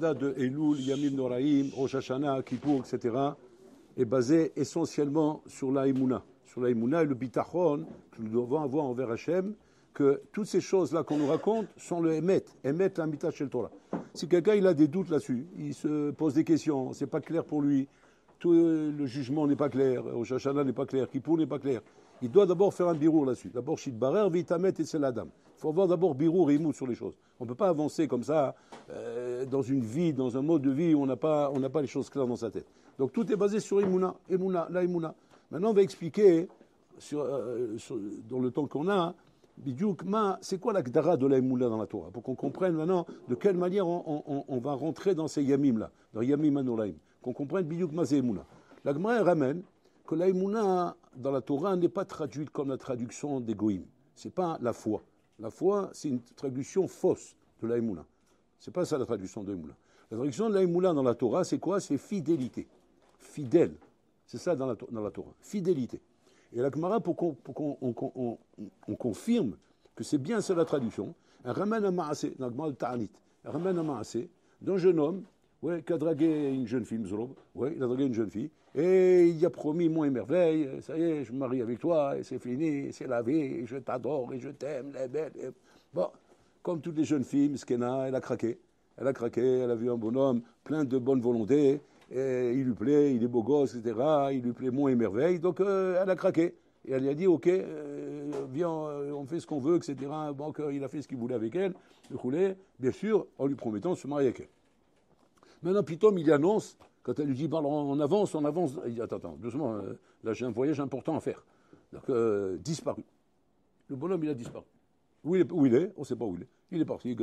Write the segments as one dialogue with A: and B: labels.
A: Mishnah de Elul, Yamim Noraim, Rosh Hashanah, Kippour, etc., est basée essentiellement sur la Emouna. Sur la Emouna et le bitachon que nous devons avoir envers Hachem, que toutes ces choses-là qu'on nous raconte sont le Emet, Emet l'Amita Shel Torah. Si quelqu'un il a des doutes là-dessus, il se pose des questions, c'est pas clair pour lui, tout le jugement n'est pas clair, Rosh Hashanah n'est pas clair, Kippour n'est pas clair, il doit d'abord faire un birour là-dessus. D'abord, Shit Barer, Vitamet et Seladam. Il faut avoir d'abord birour et imout sur les choses. On ne peut pas avancer comme ça dans une vie, dans un mode de vie où on n'a pas les choses claires dans sa tête. Donc tout est basé sur Emouna, la Emouna. Maintenant, on va expliquer, dans le temps qu'on a, c'est quoi la Gdara de la Emouna dans la Torah, pour qu'on comprenne maintenant de quelle manière on va rentrer dans ces Yamim-là, dans Yamim Anoraim, qu'on comprenne Bidiouk Ma c'est Emouna. La Gemara ramène que la Emouna dans la Torah n'est pas traduite comme la traduction des Goïm. Ce n'est pas la foi. La foi, c'est une traduction fausse de la Emouna. Ce n'est pas ça la traduction de la Emouna. La traduction de la Emouna dans la Torah, c'est quoi? C'est fidélité. Fidèle. C'est ça dans la Torah. Fidélité. Et la Gemara, pour qu'on confirme que c'est bien ça la traduction, elle ramène un maasé, dans la Gemara de Ta'anit, elle ramène un maasé d'un jeune homme qui a dragué une jeune fille, il a dragué une jeune fille, et il a promis mon merveille, ça y est, je me marie avec toi, et c'est fini, c'est la vie, je t'adore, et je t'aime, les belles. Bon, comme toutes les jeunes filles, Miskena, elle a craqué, elle a vu un bonhomme plein de bonne volonté, et il lui plaît, il est beau gosse, etc., il lui plaît mon merveille, donc elle a craqué. Et elle lui a dit, ok, viens, on fait ce qu'on veut, etc. Donc il a fait ce qu'il voulait avec elle, le roulé, bien sûr, en lui promettant de se marier avec elle. Maintenant, Pitom, il annonce, quand elle lui dit, on avance, il dit, attends, doucement, là j'ai un voyage important à faire. Donc, disparu. Le bonhomme, il a disparu. Où il est, on ne sait pas où il est. Il est parti,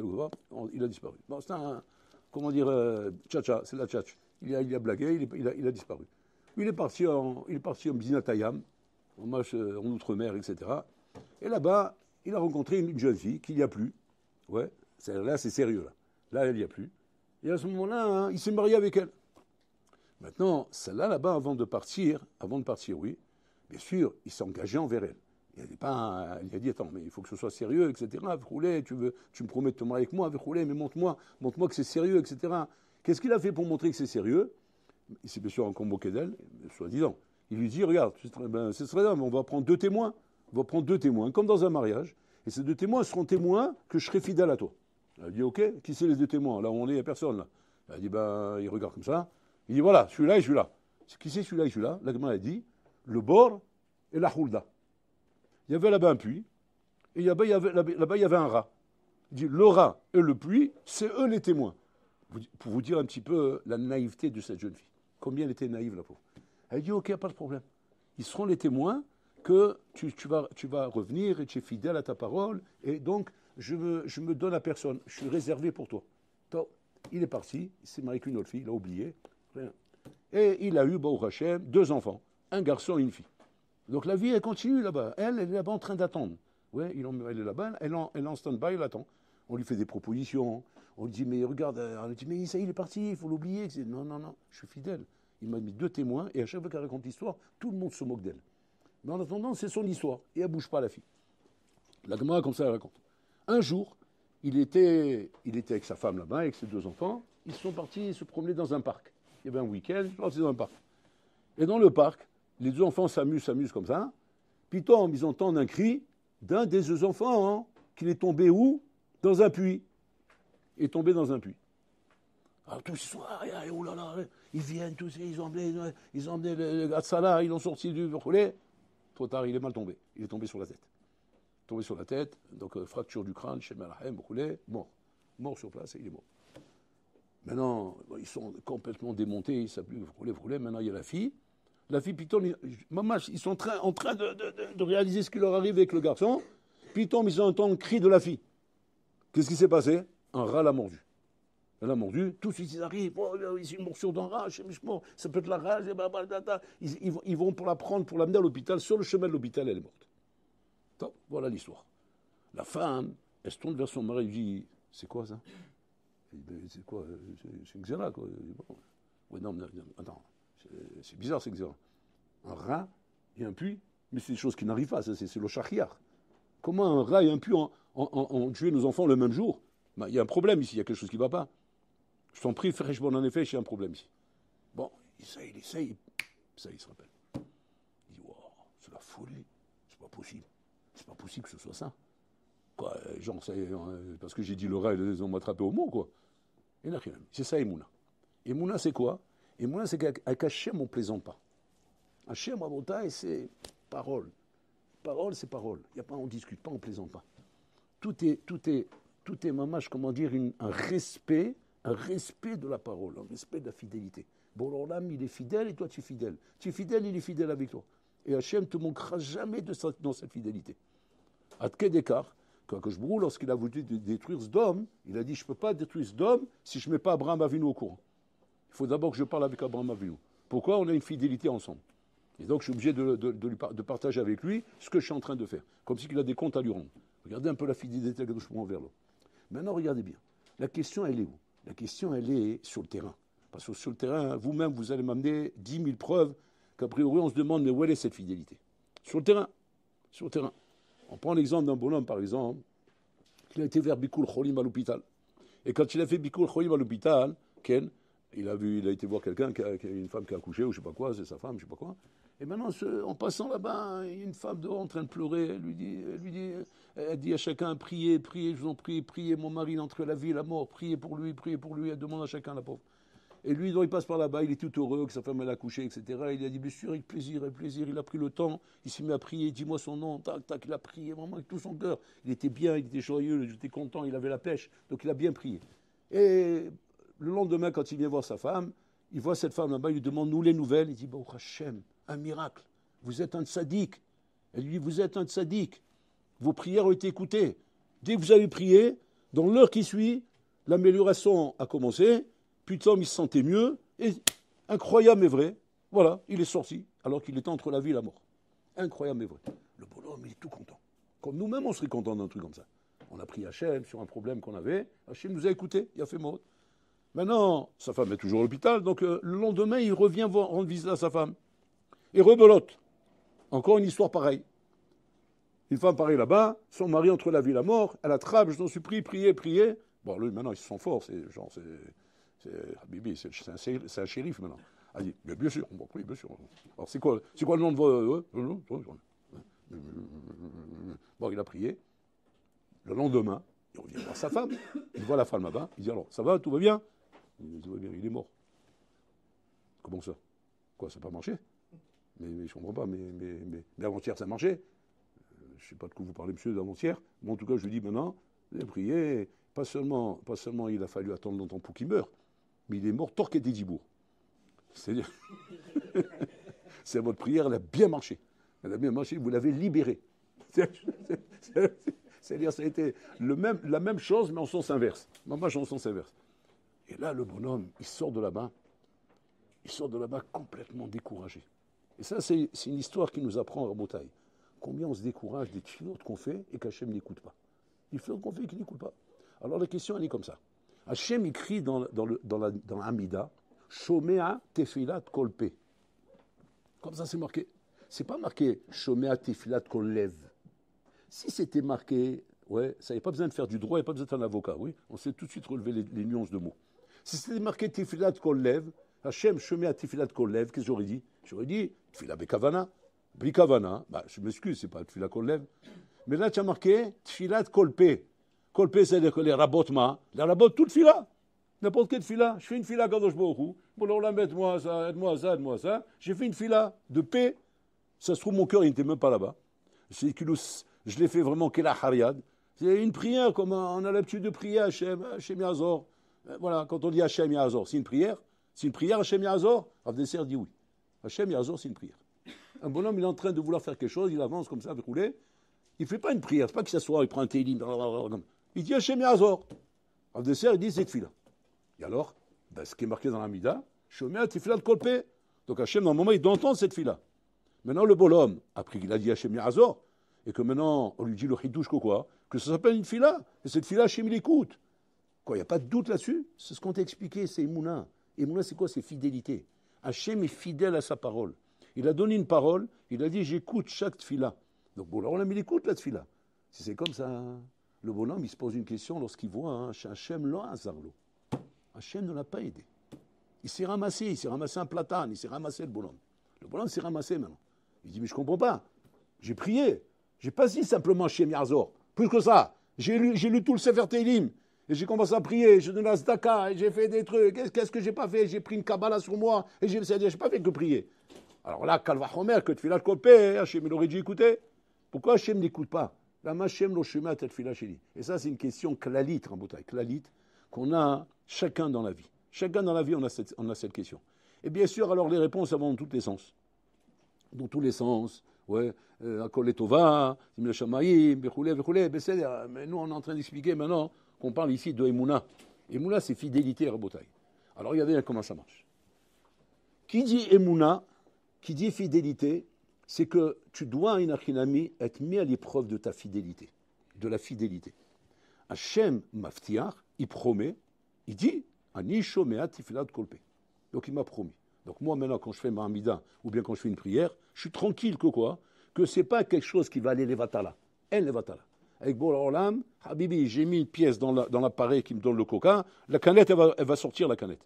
A: il a disparu. Bon, c'est un, comment dire, tchatcha, c'est la tchatch. Il a blagué, il a disparu. Il est parti en Bzinatayam, en Outre-mer, etc. Et là-bas, il a rencontré une jeune fille qu'il n'y a plus. Ouais, là, c'est sérieux, là. Là, il n'y a plus. Et à ce moment-là, il s'est marié avec elle. Maintenant, celle-là, là-bas, avant de partir, oui, bien sûr, il s'est engagé envers elle. Il a dit, attends, mais il faut que ce soit sérieux, etc. Rouler, tu me promets de te marier avec moi, rouler, mais montre-moi que c'est sérieux, etc. Qu'est-ce qu'il a fait pour montrer que c'est sérieux? Il s'est bien sûr encore moqué d'elle, soi-disant. Il lui dit, regarde, c'est très bien, on va prendre deux témoins. Comme dans un mariage. Et ces deux témoins seront témoins que je serai fidèle à toi. Elle a dit, ok, qui c'est les deux témoins? Là où on est, il n'y a personne, là. Elle a dit, il regarde comme ça. Il dit, voilà, celui-là et celui-là. Qui c'est celui-là et celui-là? La Gemara a dit, le bord et la houlda. Il y avait là-bas un puits, et là-bas, il y avait un rat. Il dit, le rat et le puits, c'est eux les témoins. Pour vous dire un petit peu la naïveté de cette jeune fille. Combien elle était naïve, la pauvre. Elle dit, ok, pas de problème. Ils seront les témoins que tu vas revenir et tu es fidèle à ta parole, et donc je me donne à personne. Je suis réservé pour toi. Donc, il est parti, il s'est marié avec une autre fille, il a oublié. Rien. Et il a eu, Baruch Hashem, 2 enfants, un garçon et une fille. Donc la vie, elle continue là-bas. Elle est là-bas en train d'attendre. Ouais, elle est là-bas, elle est en stand-by, elle attend. On lui fait des propositions. On lui dit, mais regarde, on lui dit, mais ça, il est parti, il faut l'oublier. Non, je suis fidèle. Il m'a mis 2 témoins, et à chaque fois qu'elle raconte l'histoire, tout le monde se moque d'elle. Mais en attendant, c'est son histoire, et elle ne bouge pas, la fille. La Gemara, comme ça, elle raconte. Un jour, il était avec sa femme là-bas, avec ses 2 enfants. Ils sont partis se promener dans un parc. Il y avait un week-end, ils sont partis dans un parc. Et dans le parc, les 2 enfants s'amusent comme ça. Puis ils entendent un cri d'un des 2 enfants, qu'il est tombé où? Dans un puits. Il est tombé dans un puits. Alors tous ils sont oh là là, ils viennent tous, ils ont emmené le Gatsala, ils l'ont sorti du relais. Trop tard, il est mal tombé. Il est tombé sur la tête. Donc fracture du crâne, chez Malahem, mort sur place, et il est mort. Maintenant, ils sont complètement démontés, ils ne savent plus rouler. Maintenant, il y a la fille. La fille, Piton, ils sont en train de réaliser ce qui leur arrive avec le garçon. Piton, ils entendent le cri de la fille. Qu'est-ce qui s'est passé? Un rat l'a mordu. Elle a mordu, tous ils arrivent, c'est une morsure d'un rat, ça peut être la rage, ils vont pour la prendre, pour l'amener à l'hôpital. Sur le chemin de l'hôpital, elle est morte. Donc, voilà l'histoire. La femme, elle se tourne vers son mari et lui dit, c'est quoi ça? C'est quoi? C'est une xéra, quoi. Ouais, non, attends, c'est bizarre, c'est xéra. Un rat et un puits, mais c'est des choses qui n'arrivent pas, c'est le shachiar. Comment un rat et un puits ont tué nos enfants le même jour? Il y a un problème ici, il y a quelque chose qui ne va pas. Je t'en prie, fais bon, en effet, j'ai un problème ici. Bon, il essaye, ça, il se rappelle. Il dit, wow, c'est la folie, c'est pas possible. C'est pas possible que ce soit ça. Quoi, genre, parce que j'ai dit l'oreille, ils ont m'attrapé au mot, quoi. Et là, c'est ça, Emouna. Emouna, c'est quoi? Emouna, c'est qu'avec Hachem, on ne plaisante pas. Hachem, Rabotai, c'est parole. Parole, c'est parole. Il y a pas, on ne discute pas, on ne plaisante pas. Tout est mamache, comment dire, un respect de la parole, un respect de la fidélité. Bon, alors l'âme, il est fidèle et toi, tu es fidèle. Tu es fidèle, il est fidèle avec toi. Et Hachem ne te manquera jamais dans cette fidélité. À quel écart, quand je brûle, lorsqu'il a voulu détruire Sdom, il a dit, je ne peux pas détruire Sdom si je ne mets pas Abraham Avinu au courant. Il faut d'abord que je parle avec Abraham Avinu. Pourquoi? On a une fidélité ensemble. Et donc, je suis obligé de partager avec lui ce que je suis en train de faire. Comme s'il a des comptes à lui rendre. Regardez un peu la fidélité que je prends envers l'autre. Maintenant, regardez bien. La question, elle est où? La question, elle est sur le terrain. Parce que sur le terrain, vous-même, vous allez m'amener 10 000 preuves qu'a priori, on se demande, mais où est cette fidélité? Sur le terrain. Sur le terrain. On prend l'exemple d'un bonhomme, par exemple, qui a été vers Bikul Cholim à l'hôpital. Et quand il a fait Bikul Cholim à l'hôpital, Ken, il a été voir quelqu'un, une femme qui a accouché, ou je ne sais pas quoi, c'est sa femme, je ne sais pas quoi. Et maintenant, en passant là-bas, il y a une femme dehors en train de pleurer. Elle dit à chacun, priez, priez, je vous en prie, priez, mon mari est entre la vie et la mort, priez pour lui, elle demande à chacun, la pauvre. Et lui, donc, il passe par là-bas, il est tout heureux que sa femme elle a accouché, etc. Il a dit, bien sûr, avec plaisir, il a pris le temps, il s'est mis à prier, dis-moi son nom, tac, tac, il a prié vraiment avec tout son cœur. Il était bien, il était joyeux, il était content, il avait la pêche, donc il a bien prié. Et le lendemain, quand il vient voir sa femme, il voit cette femme là-bas, il lui demande, nous les nouvelles, il dit, bon, Hachem, un miracle, vous êtes un tzaddik. Elle lui dit, vous êtes un tzaddik, vos prières ont été écoutées. Dès que vous avez prié, dans l'heure qui suit, l'amélioration a commencé, puis l'homme il se sentait mieux, et incroyable mais vrai, voilà, il est sorti, alors qu'il était entre la vie et la mort. Incroyable mais vrai. Le bonhomme, il est tout content. Comme nous-mêmes, on serait content d'un truc comme ça. On a pris Hachem sur un problème qu'on avait, Hachem nous a écoutés, il a fait mot. Maintenant, sa femme est toujours à l'hôpital, donc le lendemain, il revient rendre visite à sa femme. Et rebelote. Encore une histoire pareille. Une femme pareille là-bas, son mari entre la vie et la mort, elle attrape, je t'en supplie, priez, priez. Bon, lui, maintenant, ils se sont forts, Habibi, c'est un shérif maintenant. Elle dit, mais bien sûr, bon, oui, bien sûr. Alors, c'est quoi le nom de votre... Bon, il a prié. Le lendemain, il revient voir sa femme, il voit la femme là-bas, il dit, alors, ça va, tout va bien? Il dit, tout va bien, il est mort. Comment ça? Quoi, ça n'a pas marché? Mais je ne comprends pas, mais avant-hier, ça marchait. Je ne sais pas de quoi vous parlez, monsieur, d'avant-hier. Mais en tout cas, je lui dis maintenant, il a prié. Pas seulement il a fallu attendre longtemps pour qu'il meure, mais il est mort torqué des dibours. C'est-à-dire, votre prière, elle a bien marché. Elle a bien marché, vous l'avez libéré. C'est-à-dire, ça a été la même chose, mais en sens inverse. Mamage en sens inverse. Et là, le bonhomme, il sort de là-bas complètement découragé. Et ça, c'est une histoire qui nous apprend à Rabotai. Combien on se décourage des tfilotes qu'on fait et qu'Hachem n'écoute pas. Des tfilotes qu'on fait et qu'il n'écoute pas. Alors la question, elle est comme ça. Hachem écrit dans Amida, Shomea tefilat kolpe. Comme ça, c'est marqué. C'est pas marqué Shomea tefilat kollev. Si c'était marqué, ouais, ça n'avait pas besoin de faire du droit, il n'y a pas besoin d'être un avocat, oui. On sait tout de suite relever les nuances de mots. Si c'était marqué tefilat kollev, Hachem Shomea tefilat kollev, qu'est-ce que j'aurais dit? J'aurais dit tefila bekavana. Blikavana, bah, je m'excuse, c'est pas tefila kollev. Mais là, tu as marqué tefilat kolpe. Kolpe, c'est-à-dire que les rabotements, toute fila. N'importe quelle fila. Je fais une fila Kadosh Baruch Hu. Bon, alors là, aide-moi ça. J'ai fait une fila de paix. Ça se trouve, mon cœur, il n'était même pas là-bas. Je l'ai fait vraiment qu'elle a hariad. C'est une prière, comme on a l'habitude de prier Hachem Yazor. Voilà, quand on dit Hachem Yazor, c'est une prière. C'est une prière, Hachem Yazor. Rav Desser dit oui. Hachem Yazor, c'est une prière. Un bonhomme, il est en train de vouloir faire quelque chose, il avance comme ça, avec rouler. Il ne fait pas une prière, c'est pas qu'il s'assoit, il prend un télim. Il dit Hachem Yazor. Rav Desser, il dit c'est tefila. Et alors, ben, ce qui est marqué dans la Mida, Shomea tefila de kolpe. Donc Hachem, normalement, il doit entendre cette fila. Maintenant, le bonhomme, après qu'il a dit Hachem Yazor, et que maintenant, on lui dit le chidouche quoi, que ça s'appelle une fila, et cette fila, Hachem, il écoute. Quoi, il n'y a pas de doute là-dessus? C'est ce qu'on t'a expliqué, c'est Emouna. Emouna, c'est quoi? C'est fidélité. Hachem est fidèle à sa parole. Il a donné une parole, il a dit j'écoute chaque tefila. Donc bon, là, on a mis l'écoute, la tefila. Si c'est comme ça, le bonhomme, il se pose une question lorsqu'il voit Hachem lo hazarlo. Hachem ne l'a pas aidé. Il s'est ramassé un platane, il s'est ramassé le bolon. Le bolon s'est ramassé maintenant. Il dit, mais je ne comprends pas. J'ai prié. J'ai pas dit simplement Shem Yarzor. Plus que ça. J'ai lu tout le Sefer Teilim. Et j'ai commencé à prier. Je donnais la Zdaka. Et j'ai fait des trucs. Qu'est-ce que j'ai pas fait? J'ai pris une Kabbalah sur moi. Et j'ai pas fait que prier. Alors là, Kalva Homer, que Tfilat Kolpé, Hachem, il aurait dû écouter. Pourquoi Hachem n'écoute pas? La Hachem lo shema Tfilat Sheli. Et ça, c'est une question klalit, Rambotai, klalit, qu'on a chacun dans la vie. Chacun dans la vie, on a cette question. Et bien sûr, alors les réponses, elles vont dans tous les sens. Dans tous les sens. Ouais, Akol Etova, Zimel Shamaïm, Bechoulé, Besséder. Mais nous, on est en train d'expliquer maintenant qu'on parle ici de Emouna. Emouna, c'est fidélité, Rabotai. Alors, regardez là comment ça marche. Qui dit Emouna, qui dit fidélité, c'est que tu dois, Inachinami, être mis à l'épreuve de ta fidélité, de la fidélité. Hachem Maftiach, il promet, il dit, Ani Shomeat Tifilat Kolpe. Donc, il m'a promis. Donc moi, maintenant, quand je fais ma Hamida, ou bien quand je fais une prière, je suis tranquille que quoi? Que ce n'est pas quelque chose qui va aller les vatala. Elle, les vatala. Avec Bol Olam, Habibi, j'ai mis une pièce dans l'appareil qui me donne le coca, la canette, elle va sortir, la canette.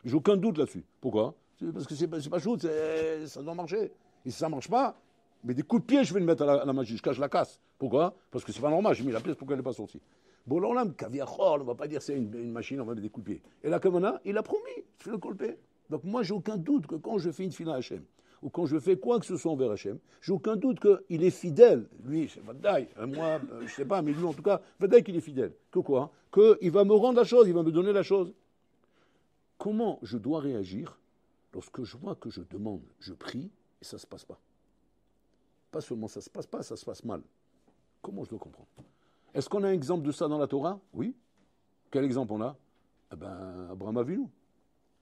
A: J'ai aucun doute là-dessus. Pourquoi? Parce que c'est pas chaud, ça doit marcher. Et si ça ne marche pas, mais des coups de pied, je vais le mettre à la magie, jusqu'à je la casse. Pourquoi? Parce que c'est pas normal, j'ai mis la pièce pour qu'elle n'est pas sortie. Bol Olam, Kaviachol, on ne va pas dire c'est une machine, on va mettre des coups de pied. Et là, comme on a, il a promis, je fais le colpé. Donc moi, j'ai aucun doute que quand je fais une fila à Hachem, ou quand je fais quoi que ce soit envers Hachem, j'ai aucun doute qu'il est fidèle. Lui, c'est Vadaï. Moi, je ne sais pas, mais lui, en tout cas, Vadaï qu'il est fidèle. Que quoi? Qu'il va me rendre la chose, il va me donner la chose. Comment je dois réagir lorsque je vois que je demande, je prie, et ça ne se passe pas? Pas seulement ça ne se passe pas, ça se passe mal. Comment je dois comprendre? Est-ce qu'on a un exemple de ça dans la Torah? Oui. Quel exemple on a? Eh bien, Abraham Avinu.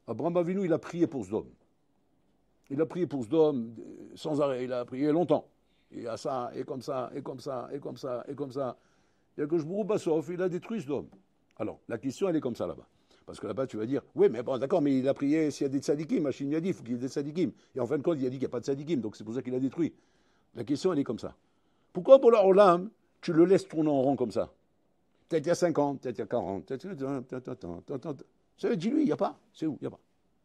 A: Abraham Avinu, il a prié pour Sdom. Il a prié pour Sdom sans arrêt, il a prié longtemps. Et à ça, et comme ça, et comme ça, et comme ça, et comme ça. Et que Shbourou Bassof, il a détruit Sdom. Alors, la question, elle est comme ça là-bas. Parce que là-bas, tu vas dire, oui, mais bon, d'accord, mais il a prié s'il y a des tzadikim. Hachem lui a dit, il faut qu'il y ait des tzadikim. Et en fin de compte, il a dit qu'il n'y a pas de tzadikim, donc c'est pour ça qu'il a détruit. La question, elle est comme ça. Pourquoi pour l'Olam, tu le laisses tourner en rond comme ça? Peut-être il y a 50, peut-être il y a 40, peut-être. Ça dis-lui, il n'y a pas. C'est où? Il n'y a pas.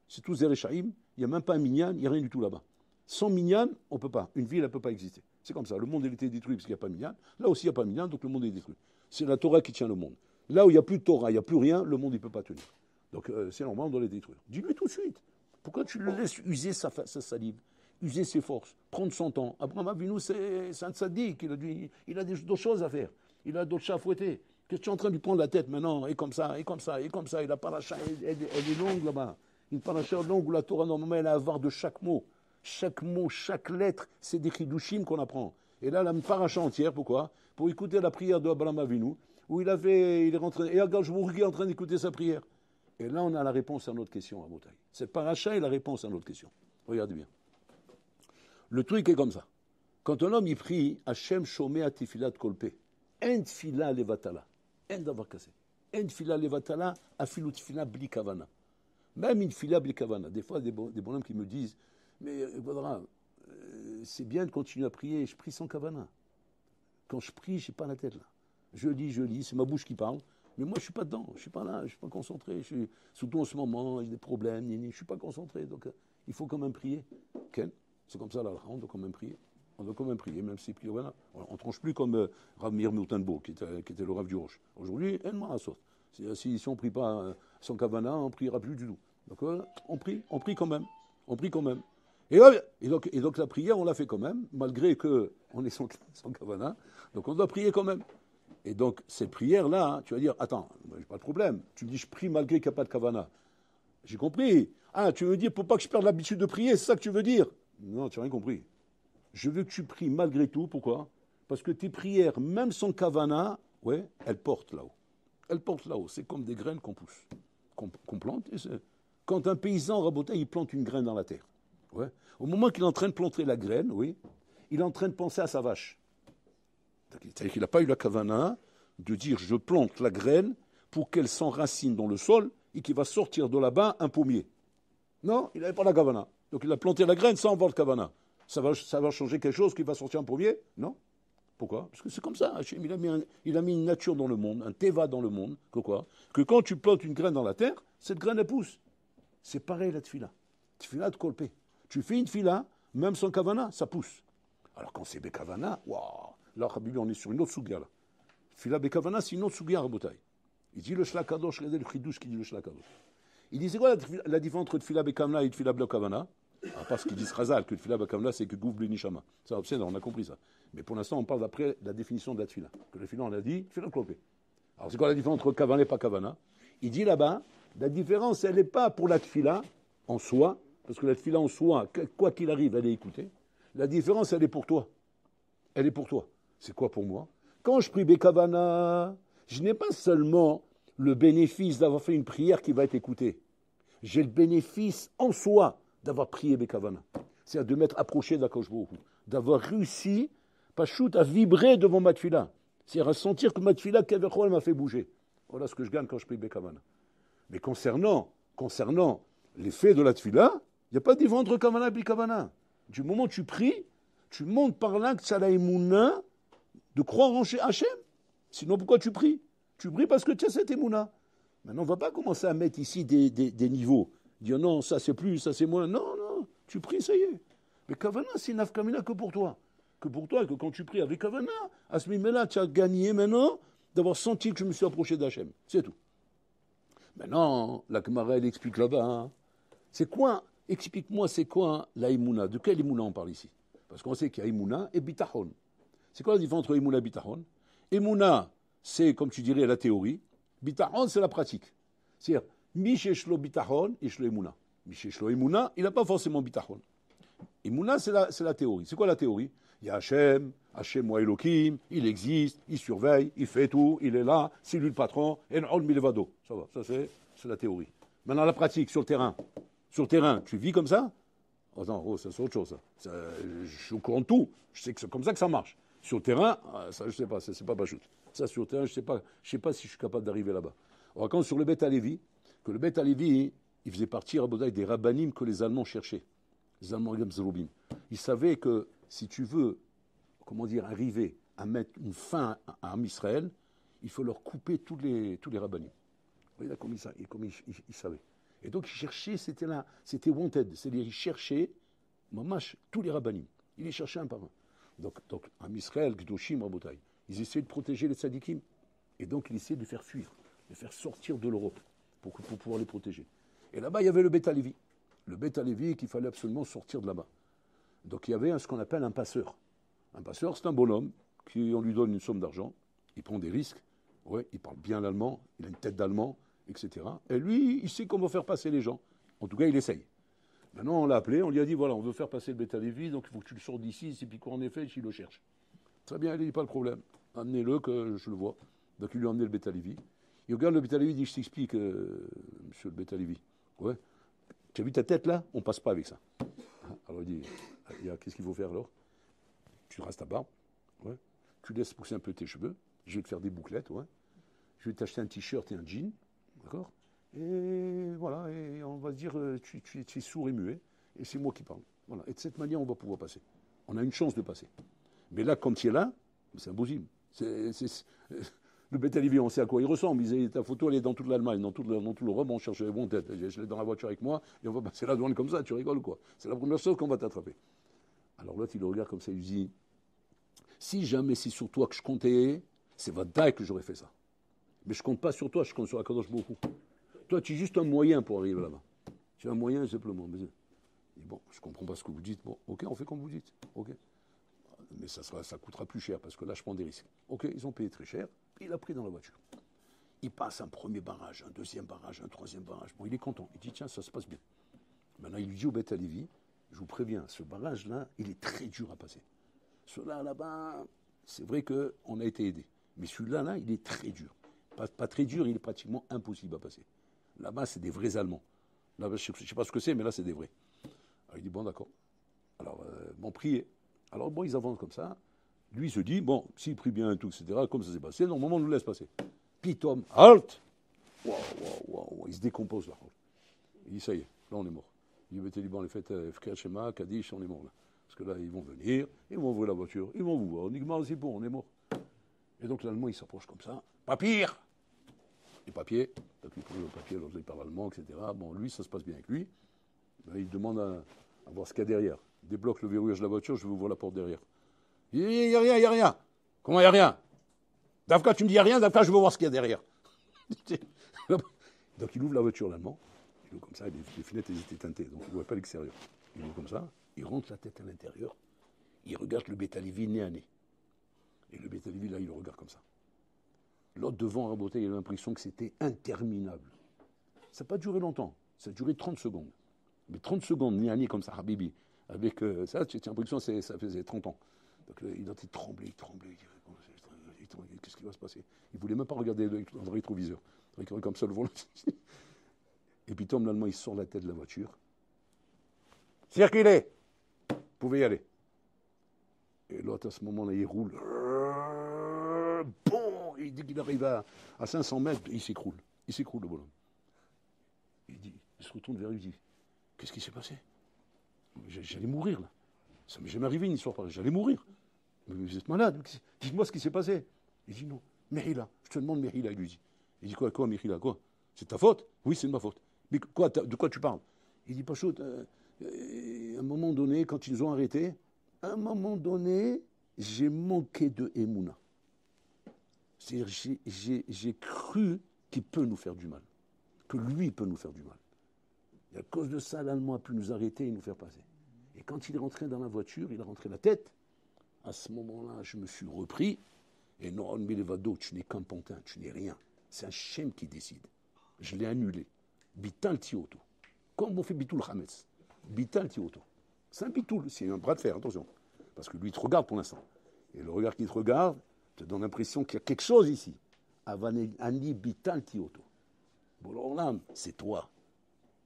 A: C'est tous des Réchaïm, il n'y a même pas un minyan, il n'y a rien du tout là-bas. Sans minyan, on ne peut pas. Une ville, elle ne peut pas exister. C'est comme ça. Le monde, il a été détruit parce qu'il n'y a pas minyan. Là aussi, il n'y a pas minyan, donc le monde est détruit. C'est la Torah qui tient le monde. Là où il n'y a plus de Torah, il n'y a plus rien, le monde, il ne peut pas tenir. Donc c'est normal, on doit les détruire. Dis-lui tout de suite. Pourquoi tu le laisses user sa salive, user ses forces, prendre son temps? Abraham Avinu, c'est un tzaddik, il a d'autres choses à faire. Il a d'autres chats à fouetter. Qu'est-ce que tu es en train de lui prendre la tête maintenant? Et comme ça, et comme ça, et comme ça. Et la paracha, elle est longue là-bas. Une paracha longue où la Torah, normalement, elle a à voir de chaque mot. Chaque mot, chaque lettre, c'est des chidushim qu'on apprend. Et là, la paracha entière, pourquoi? Pour écouter la prière de Abraham Avinu, où il est rentré, et regarde, je vous regarde en train d'écouter sa prière. Et là, on a la réponse à notre question, à Motaï. Cette paracha est la réponse à notre question. Regardez bien. Le truc est comme ça. Quand un homme y prie, Hachem shomeh atifilat kolpe. En tfila levatala. En davar kase. En tfila levatala, afilu tfila bli kavana. Même une fila bli kavana. Des fois, des bonhommes qui me disent, mais voilà, c'est bien de continuer à prier, je prie sans kavana. Quand je prie, je n'ai pas la tête là. Je lis, c'est ma bouche qui parle. Mais moi, je ne suis pas dedans, je ne suis pas là, je ne suis pas concentré. Surtout en ce moment, j'ai des problèmes, je ne suis pas concentré. Donc, il faut quand même prier. Ken, c'est comme ça, là, on doit quand même prier. On doit quand même prier, même si voilà. On ne tranche plus comme Rav Meir Moutenbo, qui était le Rav du Roche. Aujourd'hui, si on ne prie pas sans kavana, on ne priera plus du tout. Donc, on prie quand même. On prie quand même. Et donc, la prière, on l'a fait quand même, malgré qu'on est sans kavana. Donc, on doit prier quand même. Et donc, cette prière-là, hein, tu vas dire, attends, j'ai pas de problème. Tu me dis, je prie malgré qu'il n'y a pas de kavana. J'ai compris. Ah, tu veux dire, pour pas que je perde l'habitude de prier, c'est ça que tu veux dire? Non, tu n'as rien compris. Je veux que tu pries malgré tout. Pourquoi? Parce que tes prières, même sans kavana, ouais, elles portent là-haut. Elles portent là-haut. C'est comme des graines qu'on pousse, qu'on plante. Et quand un paysan raboté, il plante une graine dans la terre. Ouais. Au moment qu'il est en train de planter la graine, oui, il est en train de penser à sa vache. C'est-à-dire qu'il n'a pas eu la kavana de dire je plante la graine pour qu'elle s'enracine dans le sol et qu'il va sortir de là-bas un pommier. Non, il n'avait pas la kavana. Donc il a planté la graine sans avoir le kavana. Ça va changer quelque chose qui va sortir un pommier? Non. Pourquoi? Parce que c'est comme ça. Hachem, il a mis une nature dans le monde, un teva dans le monde, que quoi? Que quand tu plantes une graine dans la terre, cette graine, elle pousse. C'est pareil la tfila. Tfila de kolpé. Tu fais une tfila, même sans kavana, ça pousse. Alors quand c'est bekavana, waouh! Là, Habibi, on est sur une autre sougia, là. Tfila bekavana, c'est une autre sougia, Rabotai. Il dit le shlakadosh, regardez le chidouche qui dit le shlakadosh. Il dit c'est quoi la différence entre tfila bekavana et tfila bekavana? Parce qu'ils disent Khazal, que le tfila bakavna, c'est que gouf blenishama. Ça, on a compris ça. Mais pour l'instant, on parle d'après la définition de la tfila. Que le tfila, on a dit, tfila klopé. Alors, c'est quoi la différence entre kavana et pas kavana? Il dit là-bas, la différence, elle n'est pas pour la tfila en soi, parce que la tfila en soi, quoi qu'il arrive, elle est écoutée. La différence, elle est pour toi. Elle est pour toi. C'est quoi pour moi? Quand je prie bekavana, je n'ai pas seulement le bénéfice d'avoir fait une prière qui va être écoutée. J'ai le bénéfice en soi d'avoir prié Bekavana. C'est-à-dire de m'être approché d'Akadosh Baruch Hu, d'avoir réussi, Pachout, à vibrer devant ma tfila. C'est-à-dire à sentir que ma tfila, Keverchol, m'a fait bouger. Voilà ce que je gagne quand je prie Bekavana. Mais concernant l'effet de la tfila, il n'y a pas de différence entre Kavana et Bekavana. Du moment où tu pries, tu montes par là que tu as la émouna de croire en Hachem. Sinon, pourquoi tu pries? Tu pries parce que tu as cette émouna. Maintenant, on ne va pas commencer à mettre ici des niveaux. Dire non, ça c'est plus, ça c'est moins. Non, tu pries, ça y est. Mais Kavana, c'est une afkamina que pour toi. Que pour toi, que quand tu pries avec Kavana, à ce moment-là, tu as gagné maintenant d'avoir senti que je me suis approché d'Hachem. C'est tout. Maintenant, la Gemara, elle explique là-bas. Hein. C'est quoi? Explique-moi, c'est quoi la Emouna? De quelle Emouna on parle ici? Parce qu'on sait qu'il y a Emouna et Bitachon. C'est quoi la différence entre Emouna et Bitachon? Emouna, c'est, comme tu dirais, la théorie. Bitachon, c'est la pratique. C'est-à-dire, Misheshlo bitachon, ishlo emuna. Misheshlo emuna, il n'a pas forcément bitachon. Emuna, c'est la théorie. C'est quoi la théorie? Il y a Hachem, Hachem wa Elohim, il existe, il surveille, il fait tout, il est là, c'est lui le patron, et on milevado. Ça va, ça c'est la théorie. Maintenant, la pratique, sur le terrain. Sur le terrain, tu vis comme ça? Oh non, ça c'est autre chose. Ça, je suis au courant de tout. Je sais que c'est comme ça que ça marche. Sur le terrain, ça je sais pas, c'est pas Bachout. Ça sur le terrain, je sais pas si je suis capable d'arriver là-bas. On raconte sur le Beth Alevi, que le Beth Alevi, il faisait partie des rabbanim que les Allemands cherchaient. Les Allemands Gamzerobim. Ils savaient que si tu veux, arriver à mettre une fin à Israël, il faut leur couper tous les rabbanim. Vous voyez là comme ils savaient. Et donc ils cherchaient, c'était wanted, c'est-à-dire ils cherchaient, mamash, tous les rabbanim. Ils les cherchaient un par un. Donc en Israël, Gdoshim, Rabotai, ils essayaient de protéger les tzadikim. Et donc ils essayaient de les faire fuir, de les faire sortir de l'Europe pour pouvoir les protéger. Et là-bas, il y avait le Beth Alevi. Le Beth Alevi qu'il fallait absolument sortir de là-bas. Donc il y avait ce qu'on appelle un passeur. Un passeur, c'est un bonhomme qui, on lui donne une somme d'argent, il prend des risques, ouais, il parle bien l'allemand, il a une tête d'allemand, etc. Et lui, il sait comment faire passer les gens. En tout cas, il essaye. Maintenant, on l'a appelé, on lui a dit, voilà, on veut faire passer le Beth Alevi, donc il faut que tu le sortes d'ici, et puis qu'en effet, il le cherche. Très bien, il dit, pas de problème. Amenez-le, que je le vois. Donc il lui a emmené le Beth Alevi. Il regarde le Beth Alevi, il dit, je t'explique, monsieur le Beth Alevi. Ouais. Tu as vu ta tête là? On passe pas avec ça. Alors il dit, qu'est-ce qu'il faut faire alors? Tu rases ta barbe, ouais. Tu laisses pousser un peu tes cheveux, je vais te faire des bouclettes, ouais. Je vais t'acheter un t-shirt et un jean, d'accord? Et voilà, et on va se dire, tu es sourd et muet, et c'est moi qui parle. Voilà. Et de cette manière, on va pouvoir passer. On a une chance de passer. Mais là, comme tu es là, c'est impossible. Le Beth Alevi, on sait à quoi il ressemble. Ta photo, elle est dans toute l'Allemagne, dans tout l'Europe, on cherche les bons têtes. Je l'ai dans la voiture avec moi, et on va passer la douane comme ça, tu rigoles quoi? C'est la première chose qu'on va t'attraper. Alors l'autre, il le regarde comme ça, il dit, si jamais c'est sur toi que je comptais, c'est Vadaï que j'aurais fait ça. Mais je compte pas sur toi, je compte sur Akadosh Baruch Hu. Toi, tu es juste un moyen pour arriver là-bas. Tu es un moyen simplement. Mais bon, je comprends pas ce que vous dites. Bon, ok, on fait comme vous dites. Ok. Mais ça coûtera plus cher parce que là, je prends des risques. Ok, ils ont payé très cher. Il a pris dans la voiture. Il passe un premier barrage, un deuxième barrage, un troisième barrage. Bon, il est content. Il dit, tiens, ça se passe bien. Maintenant, il lui dit au Beth Alevi, je vous préviens, ce barrage-là, il est très dur à passer. Celui-là, là-bas, c'est vrai qu'on a été aidé. Mais celui-là, là, il est très dur. Pas très dur, il est pratiquement impossible à passer. Là-bas, c'est des vrais Allemands. Là, je ne sais pas ce que c'est, mais là, c'est des vrais. Alors, il dit, bon, d'accord. Alors, bon, priez. Alors, bon, ils avancent comme ça. Lui, il se dit, bon, s'il prie bien et tout, etc., comme ça s'est passé, normalement, on nous laisse passer. Pitom, halt! Wow, il se décompose là. Il dit, ça y est, là, on est mort. Il dit, mettez du bon, les fêtes, Fkir Shema, Kaddish, on est mort là. Parce que là, ils vont venir, ils vont ouvrir la voiture, ils vont vous voir. On dit, c'est bon, on est mort. Et donc l'Allemand, il s'approche comme ça. Papier. Les papiers. Donc il pose le papier, alors il parle allemand, etc. Bon, lui, ça se passe bien avec lui. Ben, il demande à voir ce qu'il y a derrière. Il débloque le verrouillage de la voiture, je vais ouvrir la porte derrière. Il dit, il n'y a rien, il n'y a rien. Comment il n'y a rien? Davka, tu me dis, il n'y a rien, Davka, je veux voir ce qu'il y a derrière. Donc il ouvre la voiture, l'Allemand. Il ouvre comme ça, les fenêtres elles étaient teintées, donc il ne voit pas l'extérieur. Il ouvre comme ça, il rentre la tête à l'intérieur, il regarde le Bétalivi nez à nez. Et le Bétalivi, là, il le regarde comme ça. L'autre devant, Rabotai, il a l'impression que c'était interminable. Ça n'a pas duré longtemps, ça a duré 30 secondes. Mais 30 secondes, nez à nez comme ça, Habibi. Avec ça, tu as l'impression que ça faisait 30 ans. Donc il était tremblé, il tremblait. Qu'est-ce qui va se passer? Il ne voulait même pas regarder dans le rétroviseur. Il regardait comme ça le volant. Et puis Tom, l'Allemand, il sort la tête de la voiture. Circulez! Vous pouvez y aller. Et l'autre, à ce moment-là, il roule. Bon! Il dit qu'il arrive à 500 mètres, il s'écroule. Il s'écroule, le bonhomme. Il se retourne vers lui, il dit, qu'est-ce qui s'est passé? J'allais mourir, là. Ça m'est jamais arrivé une histoire pareille. J'allais mourir. Mais vous êtes malade. Dites-moi ce qui s'est passé. Il dit non. Mehila. Je te demande Mehila, il lui dit. Il dit quoi, Mehila, quoi? C'est ta faute? Oui, c'est de ma faute. Mais quoi, de quoi tu parles? Il dit, Pachout, à un moment donné, quand ils ont arrêté, à un moment donné, j'ai manqué de Emouna. C'est-à-dire, j'ai cru qu'il peut nous faire du mal. Que lui peut nous faire du mal. Et à cause de ça, l'Allemand a pu nous arrêter et nous faire passer. Et quand il est rentré dans la voiture, il a rentré la tête. À ce moment-là, je me suis repris. Et non, Milevado, tu n'es qu'un pantin, tu n'es rien. C'est un Shem qui décide. Je l'ai annulé. Bital Tioto. Comme on fait Bitoul Hametz. Bital Tioto. C'est un Bitoul, c'est un bras de fer, attention. Parce que lui, il te regarde pour l'instant. Et le regard qu'il te regarde te donne l'impression qu'il y a quelque chose ici. Avani Bital Tioto. Bon, alors là, c'est toi.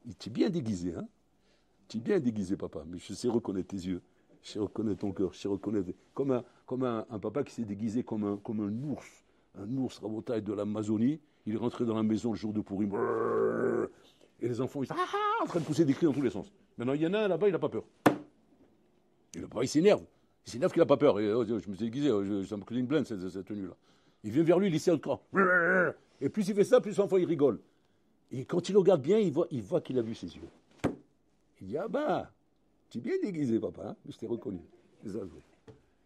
A: Il t'est bien déguisé, hein? Tu es bien déguisé, papa, mais je sais reconnaître tes yeux, je sais reconnaître ton cœur, je sais reconnaître... Comme un papa qui s'est déguisé comme un ours rabotaille de l'Amazonie, il est rentré dans la maison le jour de Pourim, et les enfants, ils sont en train de pousser des cris dans tous les sens. Maintenant, il y en a un là-bas, il n'a pas peur. Et le papa, il s'énerve qu'il n'a pas peur. Et, je me suis déguisé, ça me crée une blinde, cette tenue-là. Il vient vers lui, il essaie encore. Et plus il fait ça, plus l'enfant, il rigole. Et quand il le regarde bien, il voit qu'il a vu ses yeux. Il dit, ah bah, tu es bien déguisé, papa, hein? Je t'ai reconnu. C'est ça,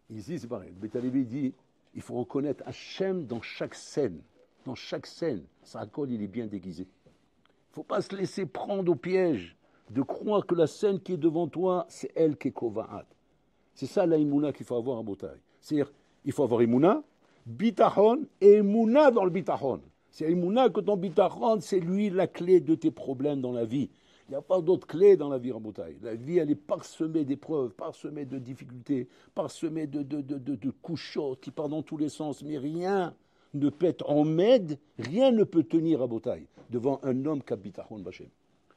A: ici, c'est pareil. Le Bétalibi dit, il faut reconnaître Hachem dans chaque scène. Dans chaque scène, Sarakol, il est bien déguisé. Il ne faut pas se laisser prendre au piège de croire que la scène qui est devant toi, c'est elle qui est Kovahat. C'est ça la Imouna qu'il faut avoir en Botaï. C'est-à-dire, il faut avoir Imouna, Bitachon et Imouna dans le Bitachon. C'est Imouna que ton Bitachon, c'est lui la clé de tes problèmes dans la vie. Il n'y a pas d'autre clé dans la vie en Botaï. La vie, elle est parsemée d'épreuves, parsemée de difficultés, parsemée de couchottes qui partent dans tous les sens. Mais rien ne peut être en Med, rien ne peut tenir à Botaï devant un homme qui habite à Bachem.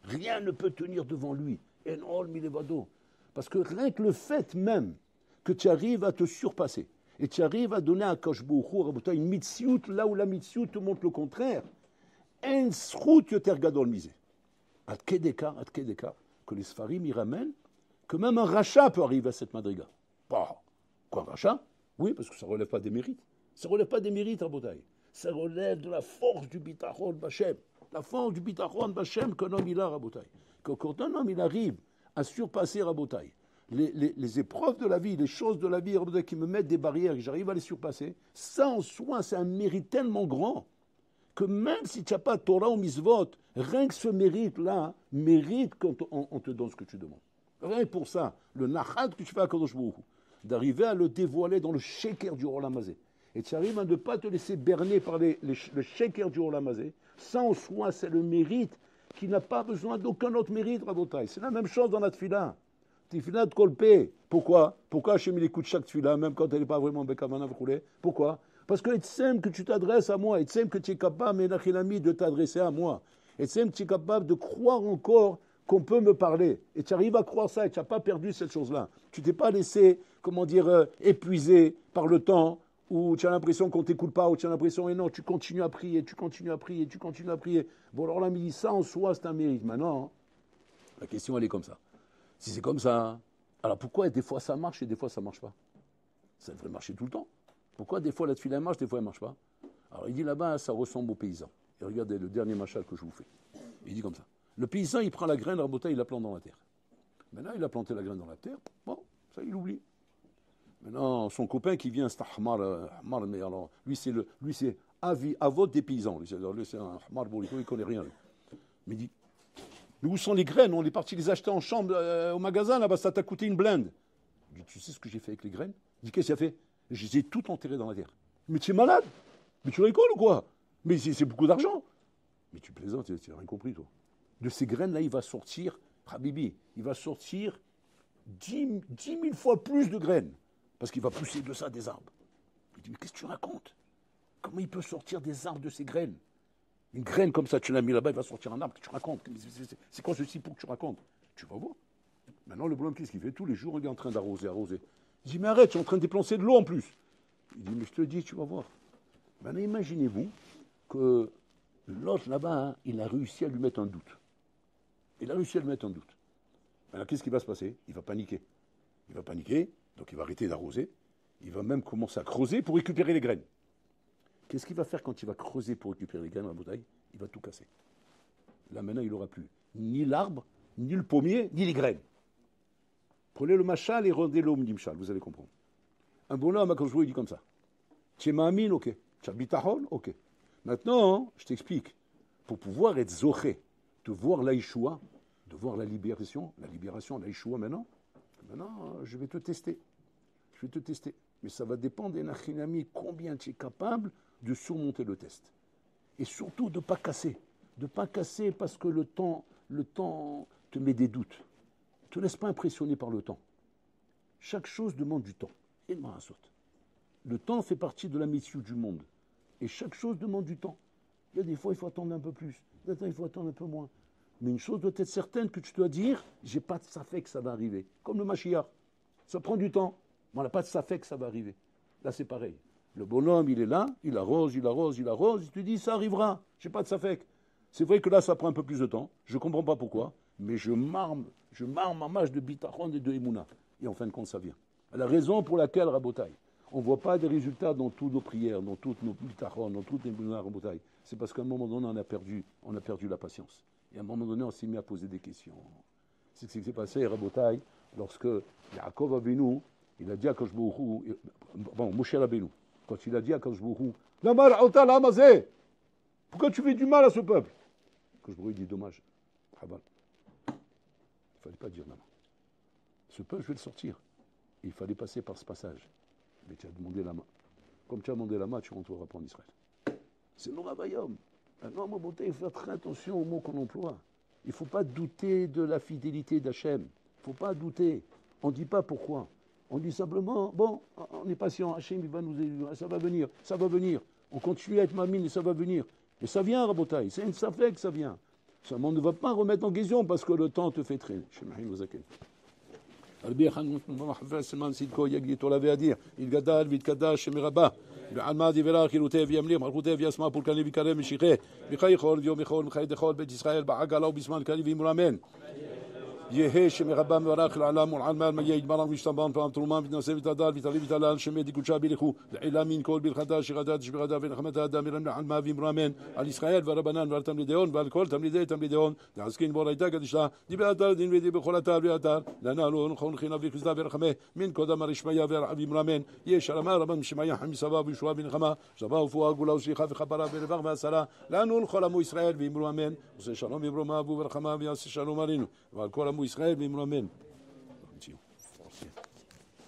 A: Rien ne peut tenir devant lui. Enol milevado. Parce que rien que le fait même que tu arrives à te surpasser et tu arrives à donner à Kashbouchou, à Botaï, une mitziout, là où la mitziout te montre le contraire, en srout yoter gadol misé. À Kedeka, que les Sfarim y ramènent, que même un rachat peut arriver à cette madriga. Bah, quoi, un rachat? Oui, parce que ça ne relève pas des mérites. Ça ne relève pas des mérites à Botaï. Ça relève de la force du bitachon Bachem. La force du bitachon Bachem qu'un homme il a à Botaï. Quand un homme il arrive à surpasser à Botaï, les épreuves de la vie, les choses de la vie qui me mettent des barrières, que j'arrive à les surpasser, ça en soi, c'est un mérite tellement grand que même si tu n'as pas Torah ou Mitzvot, rien que ce mérite-là, mérite quand on te donne ce que tu demandes. Rien que pour ça, le nachat que tu fais à Kadosh Baruch Hu, d'arriver à le dévoiler dans le sheker du Olam Hazé. Et tu arrives à ne pas te laisser berner par le sheker du Olam Hazé, ça en soi, c'est le mérite qui n'a pas besoin d'aucun autre mérite, Rabotai. C'est la même chose dans la tefila. Tefila de kolpé. Pourquoi Hachem il écoute chaque tefila, même quand elle n'est pas vraiment bekavana v'choulé? Pourquoi? Parce que Etzem que tu t'adresses à moi, Etzem que tu es capable, Menachinami, de t'adresser à moi, Etzem que tu es capable de croire encore qu'on peut me parler. Et tu arrives à croire ça et tu n'as pas perdu cette chose-là. Tu t'es pas laissé, épuiser par le temps où tu as l'impression qu'on ne t'écoute pas, où tu as l'impression, et non, tu continues à prier, tu continues à prier, tu continues à prier. Bon, alors là, ça en soi, c'est un mérite. Maintenant, la question, elle est comme ça. Si c'est comme ça, Alors pourquoi des fois ça marche et des fois ça ne marche pas? Ça devrait marcher tout le temps. Pourquoi des fois la tefila marche, des fois elle ne marche pas? Alors il dit là-bas, ça ressemble au paysan. Et regardez le dernier machal que je vous fais. Il dit comme ça. Le paysan, il prend la graine, Rabotai, il la plante dans la terre. Maintenant, il a planté la graine dans la terre. Bon, ça, il oublie. Maintenant, son copain qui vient, c'est un Hamar, mais alors, lui, c'est avot des paysans. Lui, c'est un Hamar Boliko, il ne connaît rien. Lui. Mais il dit, mais où sont les graines? On est parti les acheter en chambre au magasin, là-bas, ça t'a coûté une blinde. Il dit, tu sais ce que j'ai fait avec les graines? Il dit, qu'est-ce qu'il a fait? Je les ai toutes enterrées dans la terre. Mais tu es malade? Mais tu rigoles ou quoi? Mais c'est beaucoup d'argent. Mais tu plaisantes, tu n'as rien compris, toi. De ces graines-là, il va sortir, Habibi, il va sortir 10 000 fois plus de graines. Parce qu'il va pousser de ça des arbres. Il dit, mais qu'est-ce que tu racontes? Comment il peut sortir des arbres de ces graines? Une graine comme ça, tu l'as mis là-bas, il va sortir un arbre. Qu'est-ce que tu racontes? C'est quoi ceci pour que tu racontes? Tu vas voir. Maintenant, le bonhomme, qu'est-ce qu'il fait? Tous les jours, il est en train d'arroser. Il dit, mais arrête, tu es en train de dépenser de l'eau en plus. Il dit, mais je te dis, tu vas voir. Maintenant, imaginez-vous que l'autre là-bas, hein, il a réussi à lui mettre un doute. Il a réussi à lui mettre un doute. Maintenant, qu'est-ce qui va se passer? Il va paniquer. Il va paniquer, donc il va arrêter d'arroser. Il va même commencer à creuser pour récupérer les graines. Qu'est-ce qu'il va faire quand il va creuser pour récupérer les graines dans la bouteille? Il va tout casser. Là, maintenant, il n'aura plus ni l'arbre, ni le pommier, ni les graines. Prenez le machal et rendez-le au mdimchal, vous allez comprendre. Un bonhomme, quand je vous il dit comme ça. Tu es ma'amin, ok. Tu as bitachon, ok. Maintenant, je t'explique. Pour pouvoir être zoché, de voir la Yeshua, de voir la libération, la Yeshua maintenant, je vais te tester. Je vais te tester. Mais ça va dépendre des nachinami, combien tu es capable de surmonter le test. Et surtout de ne pas casser. De ne pas casser parce que le temps te met des doutes. Ne te laisse pas impressionner par le temps. Chaque chose demande du temps. Et de marasot. Le temps fait partie de la mission du monde. Et chaque chose demande du temps. Il y a des fois, il faut attendre un peu plus. Des fois, il faut attendre un peu moins. Mais une chose doit être certaine que tu dois dire, j'ai pas de safek que ça va arriver. Comme le Mashiach. Ça prend du temps. Mais on n'a pas de safek que ça va arriver. Là, c'est pareil. Le bonhomme, il est là, il arrose, il te dit, ça arrivera. J'ai pas de safek. C'est vrai que là, ça prend un peu plus de temps. Je ne comprends pas pourquoi. Mais je marme ma mâche de bitachon et de Emouna. Et en fin de compte, ça vient. La raison pour laquelle, Rabotai, on ne voit pas des résultats dans toutes nos prières, dans toutes nos bitachon, dans toutes les Emouna, Rabotai. C'est parce qu'à un moment donné, on a perdu la patience. Et à un moment donné, on s'est mis à poser des questions. C'est ce qui s'est passé, Rabotai, lorsque Yaakov Avinu, il a dit à Akadosh Baruch Hu, bon, Moshe Rabbeinu, quand il a dit à Akadosh Baruch Hu, pourquoi tu fais du mal à ce peuple? Akadosh Baruch Hu dit, dommage, Chabal. Il ne fallait pas dire non. Ce peuple, je vais le sortir. Et il fallait passer par ce passage. Mais tu as demandé la main. Comme tu as demandé la main, tu rentreras pas en Israël. C'est le Ravaillom. Maintenant, mon beauté, il faut faire très attention aux mots qu'on emploie. Il ne faut pas douter de la fidélité d'Hachem. Il ne faut pas douter. On ne dit pas pourquoi. On dit simplement, bon, on est patient, Hachem, il va nous aider, ça va venir. On continue à être mamine et ça va venir. Et ça vient, Rabotai, ça fait que ça vient. On ne va pas remettre en question parce que le temps te fait traîner. Il gadal, vite kadash, shemiraba. בעלמא דברה חילותי וימליך מלכותי וישמע פולקני ויקרא משיחה בחי חול ויום יחול מחי דחול בית ישראל בעגלה ובזמן קריב וימול אמן יהא שמרבה מברך לעולם ולעלמא מיה ידברם וישתבן פעם תרומן ותנסה ותדל ותעלי ותעלל שמי דקודשה בילכו לעילה מן כל ברכתה שחדת שבירתה ונחמתה דמירם לעלמא וימול אמן על ישראל ורבנן ועל תלמידיון ועל כל תלמידיון דעסקין בור הייתה קדישה דיבר אתר דין ודי בכל אתר ואתר לנהלו נכון חינה וחסדה ורחמה מן קודם הרשמיה וימול אמן יש הרמה רבן משמיה חמיסבה וישועה ונחמה שבה ופואה גאולה ושליחה וכפרה ורווח ועשרה לנו לכל עמו ישראל וימול אמן עושה שלום וברמה ורחמה ויעשה שלום עלינו ועל כל עמו ישראל וימול אמן.